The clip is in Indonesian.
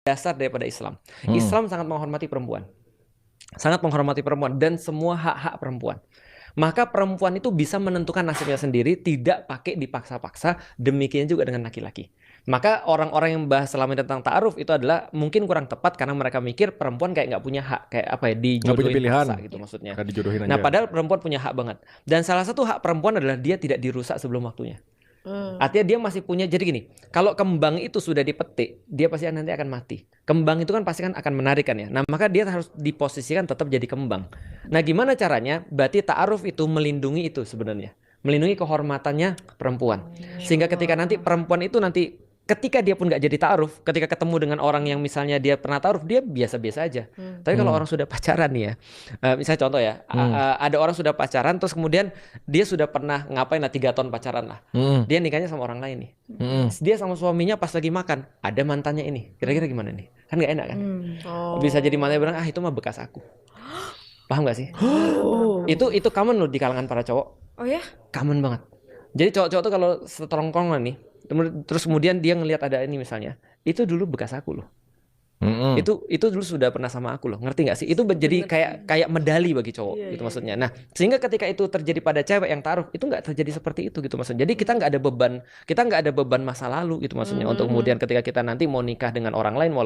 dasar daripada Islam. Hmm. Islam sangat menghormati perempuan. Sangat menghormati perempuan dan semua hak-hak perempuan. Maka perempuan itu bisa menentukan nasibnya sendiri, tidak pakai dipaksa-paksa, demikian juga dengan laki-laki. Maka orang-orang yang bahas selama ini tentang ta'aruf itu adalah mungkin kurang tepat karena mereka mikir perempuan kayak nggak punya hak, kayak apa ya, Nggak punya dijodohin pilihan. paksa gitu maksudnya. Kayak dijodohin Nah aja. padahal perempuan punya hak banget. Dan salah satu hak perempuan adalah dia tidak dirusak sebelum waktunya. Artinya dia masih punya, jadi gini, kalau kembang itu sudah dipetik, dia pasti nanti akan mati. Kembang itu kan pasti kan akan menarik kan ya. Nah maka dia harus diposisikan tetap jadi kembang. Nah gimana caranya? Berarti ta'aruf itu melindungi itu sebenarnya. Melindungi kehormatannya perempuan. Sehingga ketika nanti perempuan itu nanti, ketika dia pun nggak jadi ta'aruf, ketika ketemu dengan orang yang misalnya dia pernah ta'aruf, dia biasa-biasa aja. Tapi kalau orang sudah pacaran nih ya, misalnya contoh ya, ada orang sudah pacaran, terus kemudian dia sudah pernah ngapain lah 3 tahun pacaran lah. Dia nikahnya sama orang lain nih. Dia sama suaminya pas lagi makan, ada mantannya ini. Kira-kira gimana nih? Kan nggak enak kan? Bisa jadi mantannya bilang, itu mah bekas aku. Paham gak sih? Itu common loh di kalangan para cowok. Oh ya? Common banget. Jadi cowok-cowok tuh kalau seterongkongan nih, terus kemudian dia ngelihat ada ini misalnya, itu dulu bekas aku loh. Itu dulu sudah pernah sama aku loh, ngerti nggak sih? Itu menjadi kayak medali bagi cowok gitu maksudnya. Nah sehingga ketika itu terjadi pada cewek yang ta'aruf, itu nggak terjadi seperti itu gitu maksudnya. Jadi kita nggak ada beban masa lalu gitu maksudnya untuk kemudian ketika kita nanti mau nikah dengan orang lain, mau